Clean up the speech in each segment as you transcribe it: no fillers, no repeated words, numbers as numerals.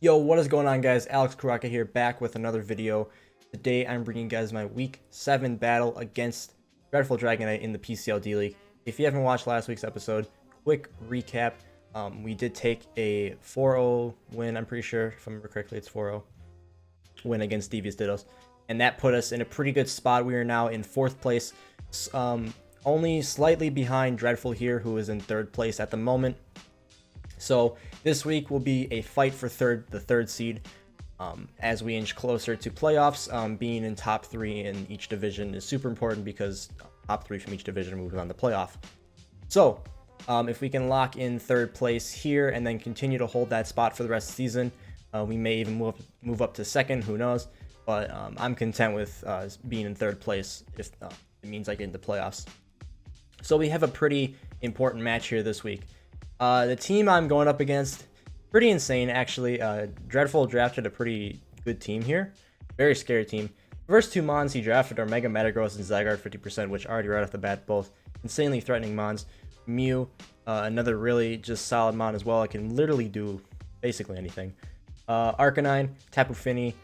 Yo, what is going on, guys? Alex Kuraka here, back with another video. Today I'm bringing you guys my week 7 battle against Dreadful Dragonite in the PCL D-League. If you haven't watched last week's episode, quick recap. We did take a 4-0 win, I'm pretty sure, if I remember correctly, it's 4-0 win against Devious Dittos. And that put us in a pretty good spot. We are now in 4th place, only slightly behind Dreadful here, who is in 3rd place at the moment. So this week will be a fight for the third seed as we inch closer to playoffs. Being in top 3 in each division is super important because top 3 from each division moves on to playoff. So if we can lock in 3rd place here and then continue to hold that spot for the rest of the season, we may even move up to 2nd, who knows. But I'm content with being in 3rd place if it means I get into playoffs. So we have a pretty important match here this week. The team I'm going up against, pretty insane actually. Dreadful drafted a pretty good team here. Very scary team. The first 2 Mons he drafted are Mega Metagross and Zygarde 50%, which already right off the bat, both insanely threatening Mons. Mew, another really just solid Mon as well. It can literally do basically anything. Arcanine, Tapu Fini,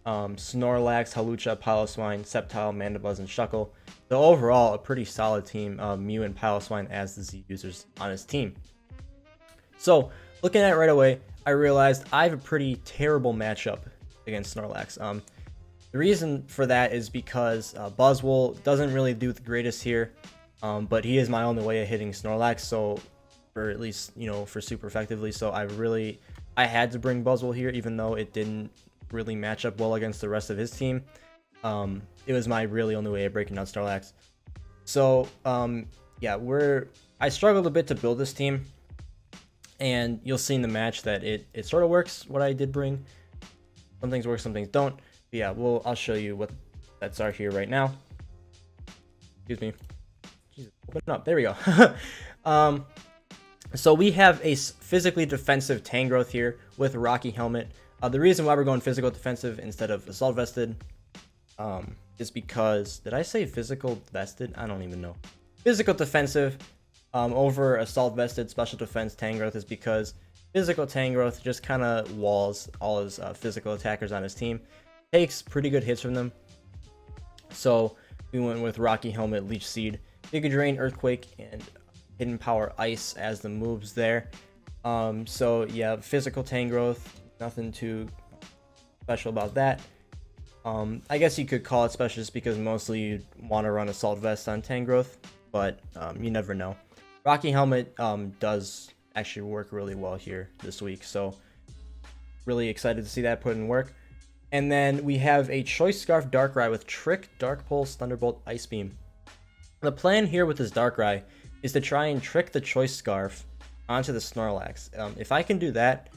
Snorlax, Hawlucha, Piloswine, Sceptile, Mandibuzz, and Shuckle. So overall, a pretty solid team. Mew and Piloswine as the Z users on his team. So, looking at it right away, I realized I have a pretty terrible matchup against Snorlax. The reason for that is because Buzzwole doesn't really do the greatest here, but he is my only way of hitting Snorlax, so, or at least, you know, for super effectively. So I had to bring Buzzwole here, even though it didn't really match up well against the rest of his team. It was my really only way of breaking down Snorlax. So, yeah, I struggled a bit to build this team. And you'll see in the match that it sort of works, what I did bring. Some things work, some things don't. But yeah, I'll show you what sets are here right now. Excuse me. Jesus, open up. There we go. So we have a physically defensive Tangrowth here with Rocky Helmet. The reason why we're going physical defensive instead of Assault Vested is because... Did I say physical vested? I don't even know. Physical defensive... over Assault Vested Special Defense Tangrowth is because physical Tangrowth just kind of walls all his physical attackers on his team. Takes pretty good hits from them. So we went with Rocky Helmet, Leech Seed, Giga Drain, Earthquake, and Hidden Power Ice as the moves there. So yeah, physical Tangrowth, nothing too special about that. I guess you could call it special just because mostly you want to run Assault Vest on Tangrowth, but you never know. Rocky Helmet does actually work really well here this week, so really excited to see that put in work. And then we have a Choice Scarf Darkrai with Trick, Dark Pulse, Thunderbolt, Ice Beam. The plan here with this Darkrai is to try and trick the Choice Scarf onto the Snorlax. If I can do that,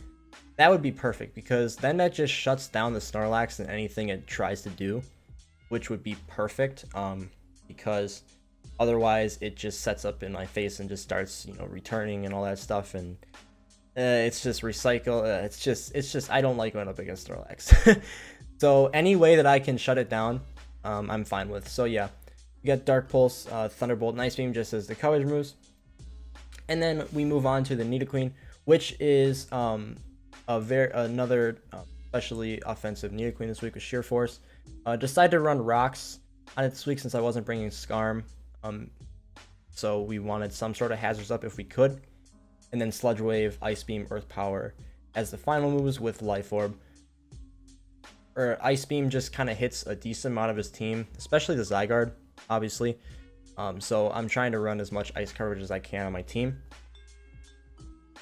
that would be perfect, because then that just shuts down the Snorlax and anything it tries to do, which would be perfect, because otherwise it just sets up in my face and just starts, you know, returning and all that stuff, and it's just recycle. It's just I don't like going up against Snorlax. So any way that I can shut it down, I'm fine with. So yeah, we got Dark Pulse, Thunderbolt, and Ice Beam just as the coverage moves, and then we move on to the Nidoqueen, which is another especially offensive Nidoqueen this week with Sheer Force. Decided to run Rocks on it this week since I wasn't bringing Scarm. So we wanted some sort of hazards up if we could. And then Sludge Wave, Ice Beam, Earth Power as the final moves with Life Orb. Ice Beam just kind of hits a decent amount of his team, especially the Zygarde, obviously. So I'm trying to run as much ice coverage as I can on my team.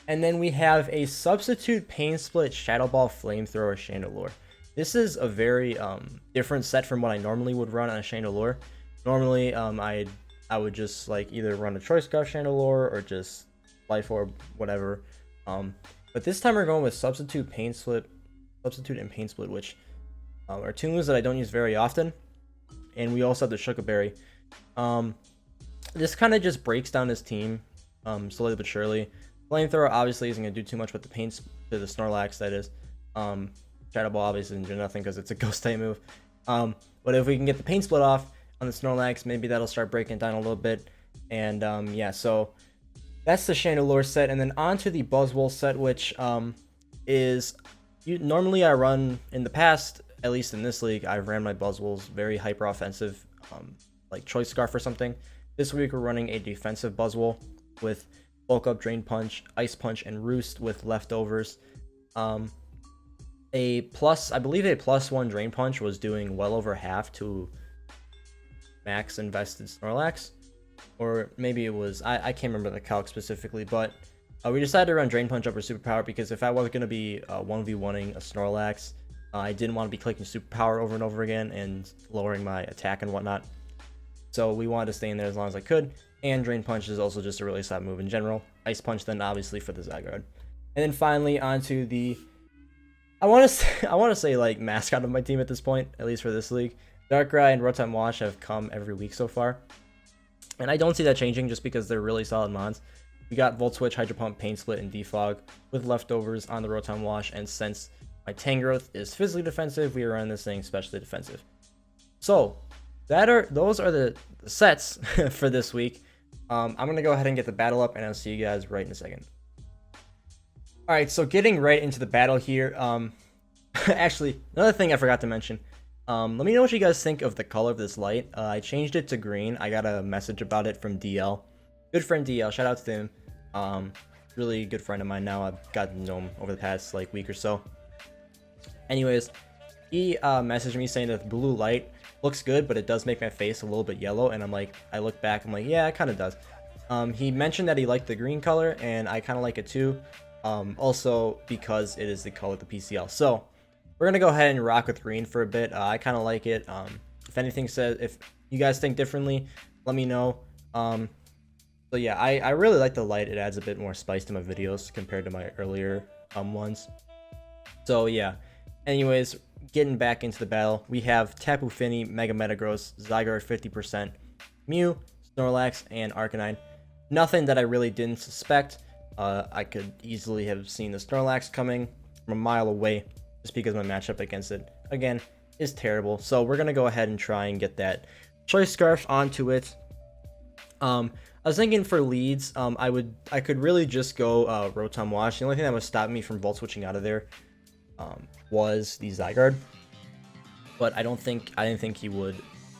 And then we have a substitute Pain Split, Shadow Ball, Flamethrower, Chandelure. This is a very different set from what I normally would run on a Chandelure. Normally, I would just like either run a Choice Scarf Chandelure or just Life Orb, whatever. But this time we're going with Substitute and Pain Split, which are 2 moves that I don't use very often. And we also have the Shuckle Berry. This kind of just breaks down his team slowly but surely. Flamethrower obviously isn't going to do too much with the to the Snorlax, that is. Shadow Ball obviously doesn't do nothing because it's a ghost type move. But if we can get the Pain Split off on the Snorlax, maybe that'll start breaking it down a little bit. And yeah, so That's the Chandelure set, and then onto the Buzzwole set, which is Normally I run, in the past, at least in this league, I've ran my Buzzwoles very hyper offensive, like Choice Scarf or something. This week we're running a defensive Buzzwole with Bulk Up, Drain Punch, Ice Punch, and Roost with leftovers. I believe a +1 Drain Punch was doing well over half to max invested Snorlax. Or maybe it was, I can't remember the calc specifically, but we decided to run Drain Punch over Superpower because if I was going to be 1v1ing a Snorlax, I didn't want to be clicking Superpower over and over again and lowering my attack and whatnot. So we wanted to stay in there as long as I could, and Drain Punch is also just a really solid move in general. Ice Punch then obviously for the Zygarde. And then finally onto the, I want to say like mascot of my team at this point, at least for this league. Darkrai and Rotom Wash have come every week so far. And I don't see that changing just because they're really solid mons. We got Volt Switch, Hydro Pump, Pain Split, and Defog with leftovers on the Rotom Wash, and since my Tangrowth is physically defensive, we are running this thing specially defensive. So those are the sets for this week. I'm gonna go ahead and get the battle up, and I'll see you guys right in a second. All right, so getting right into the battle here. Actually, another thing I forgot to mention. Let me know what you guys think of the color of this light. I changed it to green. I got a message about it from DL. Good friend DL, shout out to him. Really good friend of mine now. I've gotten to know him over the past like week or so. Anyways, he messaged me saying that the blue light looks good, but it does make my face a little bit yellow. And I'm like, I look back, I'm like, yeah, it kind of does. He mentioned that he liked the green color, and I kind of like it too. Also because it is the color of the PCL. So we're gonna go ahead and rock with green for a bit. I kind of like it. If you guys think differently, let me know. So yeah, I really like the light. It adds a bit more spice to my videos compared to my earlier ones. So yeah, anyways, getting back into the battle, we have Tapu Fini, Mega Metagross, Zygarde 50%, Mew, Snorlax, and Arcanine. Nothing that I really didn't suspect. I could easily have seen the Snorlax coming from a mile away just because my matchup against it, again, is terrible. So we're going to go ahead and try and get that Choice Scarf onto it. I was thinking for leads, I could really just go Rotom Wash. The only thing that would stop me from Volt Switching out of there was the Zygarde. But I didn't think he would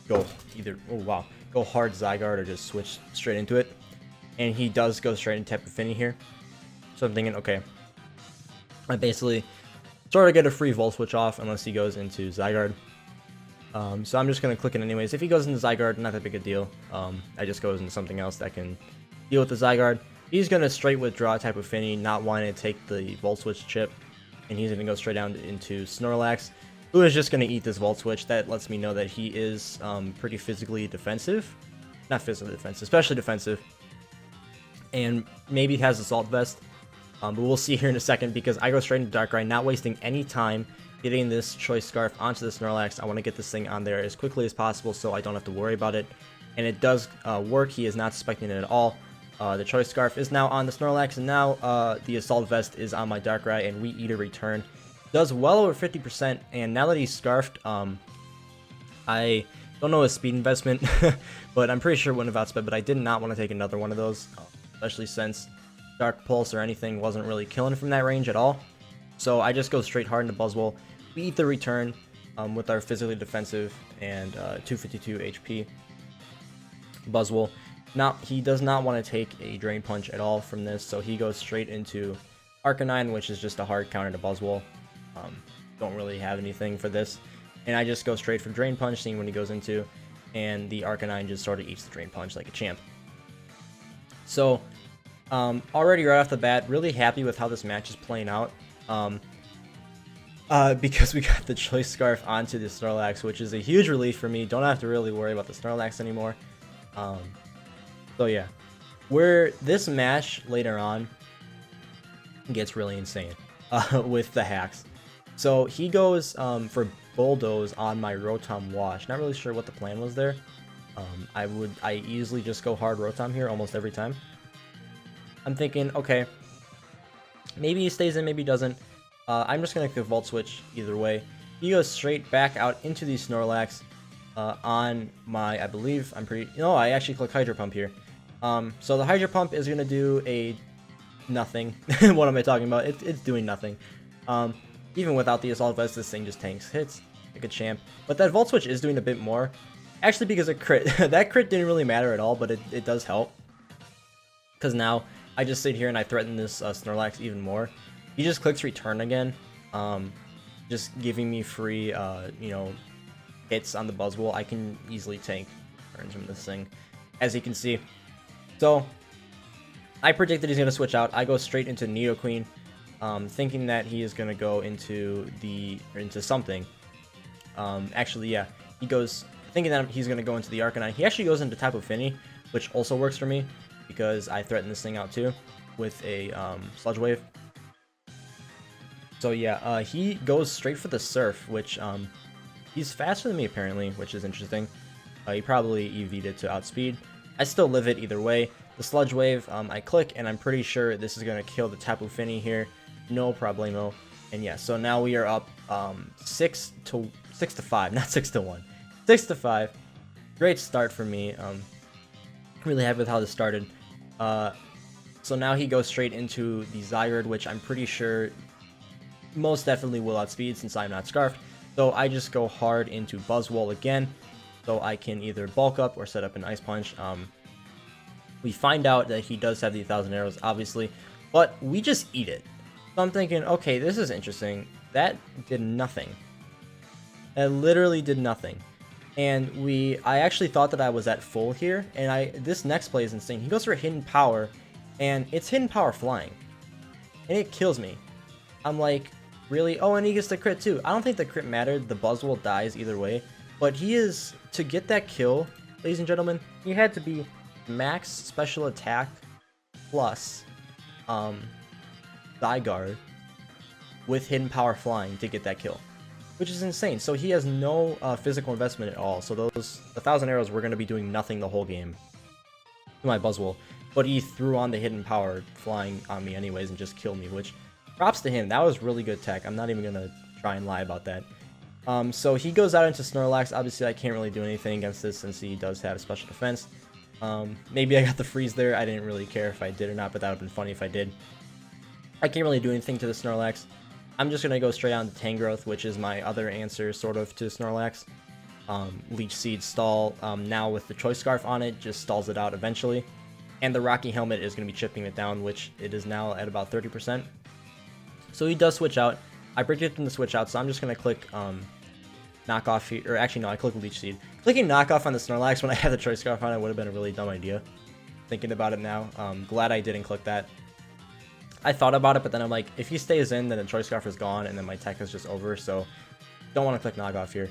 go either, go hard Zygarde or just switch straight into it. And he does go straight into Tapu Fini here. So I'm thinking, okay, I basically sort of get a free Volt Switch off unless he goes into Zygarde. So I'm just going to click it anyways. If he goes into Zygarde, not that big a deal. I just goes into something else that can deal with the Zygarde. He's going to straight withdraw Tapu Fini, not wanting to take the Volt Switch chip. And he's going to go straight down into Snorlax, who is just going to eat this Volt Switch. That lets me know that he is pretty physically defensive. Not physically defensive, especially defensive. And maybe has Assault Vest. But we'll see here in a second because I go straight into Darkrai, not wasting any time getting this Choice Scarf onto the Snorlax. I want to get this thing on there as quickly as possible so I don't have to worry about it. And it does work. He is not suspecting it at all. The Choice Scarf is now on the Snorlax, and now the Assault Vest is on my Darkrai, and we eat a return. Does well over 50%, and now that he's Scarfed, I don't know his speed investment, but I'm pretty sure it wouldn't have outsped, but I did not want to take another one of those, especially since Dark Pulse or anything wasn't really killing from that range at all. So I just go straight hard into Buzzwole. We eat the return with our physically defensive and 252 HP Buzzwole. Now, he does not want to take a Drain Punch at all from this, so he goes straight into Arcanine, which is just a hard counter to Buzzwole. Don't really have anything for this. And I just go straight for Drain Punch, seeing what he goes into, and the Arcanine just sort of eats the Drain Punch like a champ. So, already right off the bat, really happy with how this match is playing out. Because we got the Choice Scarf onto the Snorlax, which is a huge relief for me. Don't have to really worry about the Snorlax anymore. So yeah, where this match later on gets really insane with the hacks. So he goes for Bulldoze on my Rotom Wash. Not really sure what the plan was there. I easily just go hard Rotom here almost every time. I'm thinking, okay, maybe he stays in, maybe he doesn't. I'm just going to click Volt Switch either way. He goes straight back out into the Snorlax on my, I actually click Hydro Pump here. So the Hydro Pump is going to do a nothing. What am I talking about? It's doing nothing. even without the Assault Vest, this thing just tanks hits like a champ. But that Volt Switch is doing a bit more, actually, because a crit. That crit didn't really matter at all, but it does help. Because now I just sit here and I threaten this Snorlax even more. He just clicks return again, just giving me free, you know, hits on the Buzzwole. I can easily tank turns from this thing, as you can see. So I predicted he's going to switch out. I go straight into Nidoqueen, thinking that he is going to go into something. Actually, yeah, he goes thinking that he's going to go into the Arcanine. He actually goes into Tapu Fini, which also works for me because I threaten this thing out too with a Sludge Wave. So yeah, he goes straight for the Surf, which he's faster than me apparently, which is interesting. He probably EV'd it to outspeed. I still live it either way. The Sludge Wave, I click, and I'm pretty sure this is going to kill the Tapu Fini here. No problemo. And yeah, so now we are up 6 to 5, not 6 to 1. 6 to 5. Great start for me. Really happy with how this started. So now he goes straight into the Zygarde, which I'm pretty sure most definitely will outspeed since I'm not Scarfed. So I just go hard into Buzzwole again, so I can either bulk up or set up an Ice Punch. We find out that he does have the 1,000 arrows, obviously, but we just eat it. So I'm thinking, okay, this is interesting. That did nothing. It literally did nothing. And I actually thought that I was at full here, and this next play is insane. He goes for Hidden Power, and it's Hidden Power Flying, and it kills me. I'm like, really? Oh, and he gets the crit too. I don't think the crit mattered. The Buzzwole dies either way, but to get that kill, ladies and gentlemen, he had to be max special attack plus Zygarde with Hidden Power Flying to get that kill, which is insane. So he has no physical investment at all. So the 1,000 arrows were going to be doing nothing the whole game to my Buzzwole, but he threw on the Hidden Power Flying on me anyways and just killed me, which props to him. That was really good tech. I'm not even going to try and lie about that. So he goes out into Snorlax. Obviously, I can't really do anything against this since he does have special defense. Maybe I got the freeze there. I didn't really care if I did or not, but that would have been funny if I did. I can't really do anything to the Snorlax. I'm just going to go straight on to Tangrowth, which is my other answer, sort of, to Snorlax. Leech Seed stall. Now with the Choice Scarf on it, just stalls it out eventually. And the Rocky Helmet is going to be chipping it down, which it is now at about 30%. So he does switch out. I predicted him to switch out, so I'm just going to click Knock Off here. Or actually, no, I click Leech Seed. Clicking Knock Off on the Snorlax when I had the Choice Scarf on it would have been a really dumb idea. Thinking about it now. Glad I didn't click that. I thought about it, but then I'm like, if he stays in, then the Choice Scarf is gone, and then my tech is just over, so don't want to click Knock Off here.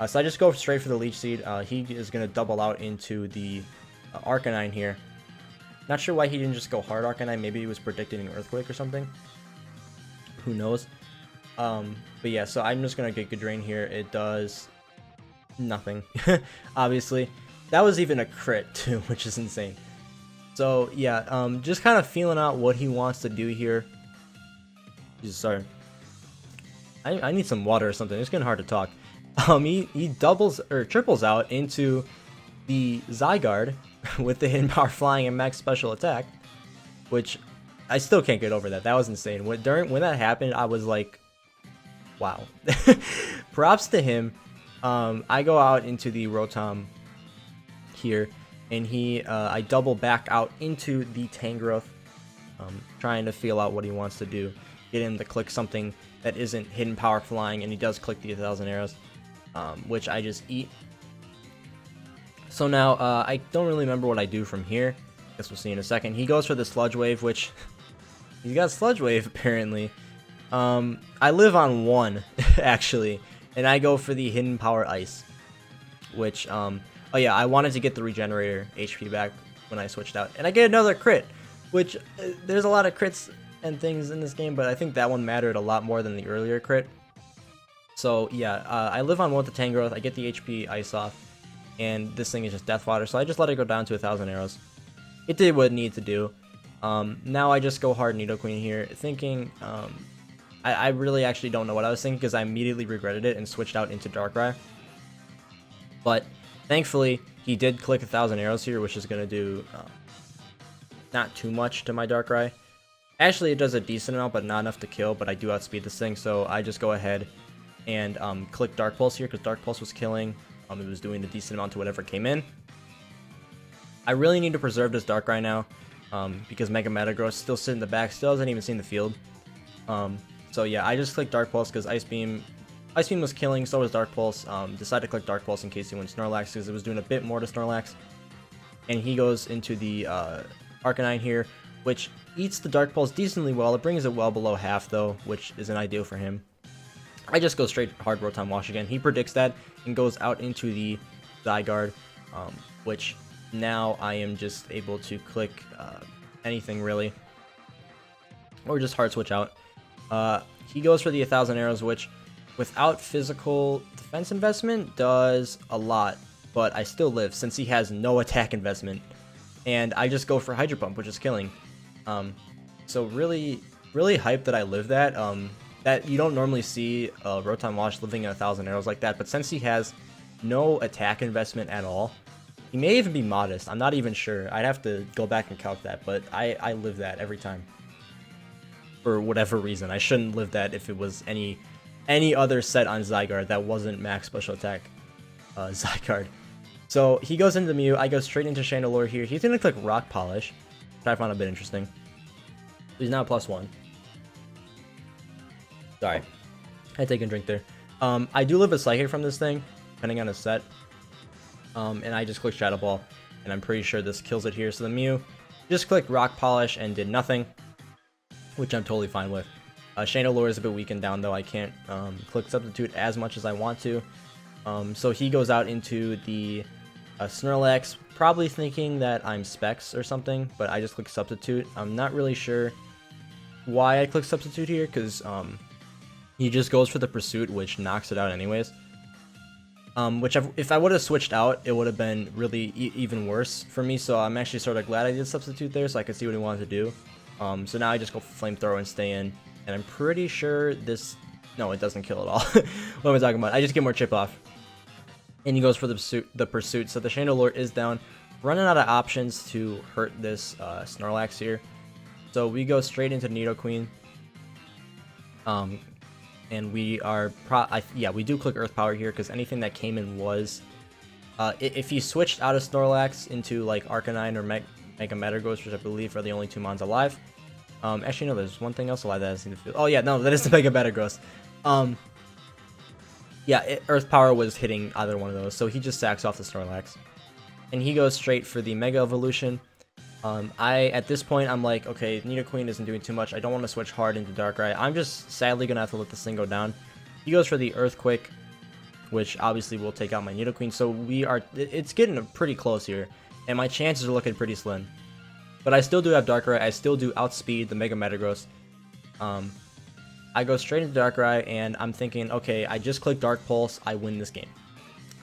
So I just go straight for the Leech Seed. He is going to double out into the Arcanine here. Not sure why he didn't just go hard Arcanine. Maybe he was predicting an Earthquake or something. Who knows? But yeah, so I'm just going to get Good Drain here. It does nothing, obviously. That was even a crit, too, which is insane. So yeah, just kind of feeling out what he wants to do here. Jesus, sorry. I need some water or something. It's getting hard to talk. He doubles or triples out into the Zygarde with the Hidden Power Flying and max special attack, which I still can't get over that. That was insane. When that happened, I was like, wow. Props to him. I go out into the Rotom here, and I double back out into the Tangrowth, trying to feel out what he wants to do. Get him to click something that isn't Hidden Power Flying, and he does click the 1,000 arrows, which I just eat. So now, I don't really remember what I do from here. Guess we'll see in a second. He goes for the Sludge Wave, which he's got Sludge Wave apparently. I live on 1 actually, and I go for the Hidden Power Ice, which oh yeah, I wanted to get the Regenerator HP back when I switched out, and I get another crit, which there's a lot of crits and things in this game, but I think that one mattered a lot more than the earlier crit. So yeah, I live on 1 with the Tangrowth. I get the HP Ice off, and this thing is just Death Water, so I just let it go down to 1,000 arrows. It did what it needed to do. Now I just go hard Nidoqueen here, thinking, I really actually don't know what I was thinking because I immediately regretted it and switched out into Darkrai. But thankfully, he did click 1,000 arrows here, which is going to do not too much to my Darkrai. Actually, it does a decent amount, but not enough to kill, but I do outspeed this thing, so I just go ahead and click Dark Pulse here, because Dark Pulse was killing. It was doing a decent amount to whatever came in. I really need to preserve this Darkrai now, because Mega Metagross still sitting in the back, still hasn't even seen the field. So yeah, I just clicked Dark Pulse because Ice Beam was killing, so was Dark Pulse. Decided to click Dark Pulse in case he went Snorlax because it was doing a bit more to Snorlax. And he goes into the Arcanine here, which eats the Dark Pulse decently well. It brings it well below half though, which isn't ideal for him. I just go straight hard Rotom Wash again. He predicts that and goes out into the Zygarde, which now I am just able to click anything really, or just hard switch out. He goes for the 1,000 arrows, which without physical defense investment does a lot, but I still live since he has no attack investment, and I just go for Hydro Pump, which is killing. So really hyped that I live that. That you don't normally see Rotom Wash living in 1,000 arrows like that, but since he has no attack investment at all, he may even be modest. I'm not even sure. I'd have to go back and calc that, but I live that every time. For whatever reason. I shouldn't live that if it was any other set on Zygarde that wasn't max special attack Zygarde. So he goes into Mew. I go straight into Chandelure here. He's going to click Rock Polish, which I found a bit interesting. He's now +1. Sorry. I had to take a drink there. I do live a Psychic from this thing, depending on his set. And I just click Shadow Ball, and I'm pretty sure this kills it here. So the Mew just clicked Rock Polish and did nothing, which I'm totally fine with. Chandelure is a bit weakened down though. I can't click Substitute as much as I want to. So he goes out into the Snorlax, probably thinking that I'm Specs or something, but I just click Substitute. I'm not really sure why I click Substitute here, because he just goes for the Pursuit, which knocks it out anyways. Which if I would have switched out, it would have been really even worse for me, so I'm actually sort of glad I did Substitute there so I could see what he wanted to do. So now I just go for Flamethrower and stay in, and I'm pretty sure this... No, it doesn't kill at all. What am I talking about? I just get more chip off. And he goes for the Pursuit, so the Chandelure is down. Running out of options to hurt this Snorlax here. So we go straight into Nidoqueen. And we are... yeah, we do click Earth Power here, because anything that came in was... if he switched out of Snorlax into, like, Arcanine or Mega Metagross, which I believe are the only two mons alive. Actually, no, there's one thing else alive that I seem to feel. Oh, yeah, no, that is the Mega Metagross. Yeah, Earth Power was hitting either one of those, so he just sacks off the Snorlax. And he goes straight for the Mega Evolution. At this point, I'm like, okay, Nidoqueen isn't doing too much. I don't want to switch hard into Darkrai. I'm just sadly going to have to let this thing go down. He goes for the Earthquake, which obviously will take out my Nidoqueen. So it's getting pretty close here, and my chances are looking pretty slim. But I still do have Darkrai. I still do outspeed the Mega Metagross. I go straight into Darkrai, and I'm thinking, okay, I just click Dark Pulse, I win this game.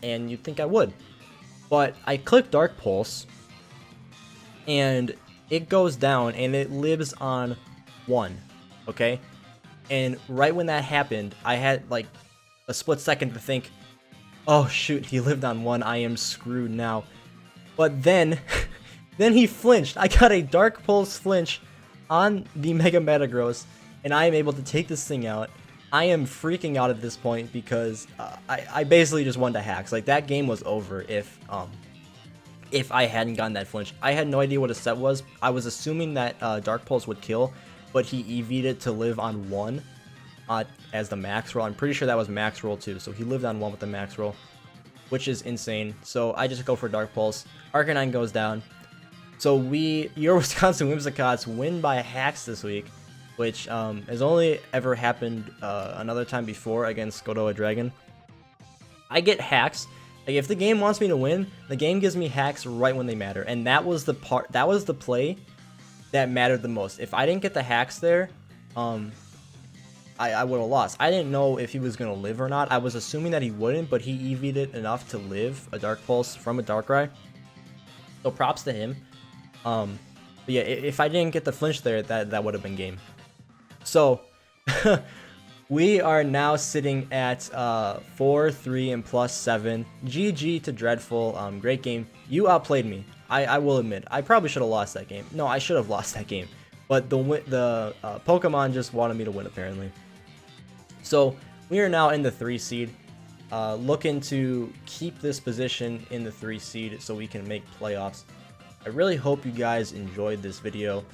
And you'd think I would. But I click Dark Pulse, and it goes down, and it lives on 1, okay? And right when that happened, I had, like, a split second to think, oh, shoot, he lived on 1, I am screwed now. But then, then he flinched. I got a Dark Pulse flinch on the Mega Metagross, and I am able to take this thing out. I am freaking out at this point because I basically just won to hacks. Like, that game was over if I hadn't gotten that flinch. I had no idea what his set was. I was assuming that Dark Pulse would kill, but he EV'd it to live on 1 as the max roll. I'm pretty sure that was max roll too, so he lived on 1 with the max roll, which is insane. So I just go for Dark Pulse. Arcanine goes down. So your Wisconsin Whimsicotts win by hacks this week, which has only ever happened another time before against Godoa Dragon. I get hacks. Like, if the game wants me to win, the game gives me hacks right when they matter, and that was the play that mattered the most. If I didn't get the hacks there, I would have lost. I didn't know if he was gonna live or not. I was assuming that he wouldn't, but he EV'd it enough to live a Dark Pulse from a Darkrai. So props to him. But yeah, if I didn't get the flinch there, that would have been game. So we are now sitting at 4-3 and +7. GG to Dreadful. Great game. You outplayed me. I will admit. I probably should have lost that game. No, I should have lost that game. but the Pokemon just wanted me to win apparently. So we are now in the 3 seed, looking to keep this position in the 3 seed so we can make playoffs. I really hope you guys enjoyed this video,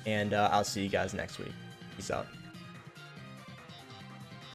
and I'll see you guys next week. Peace out.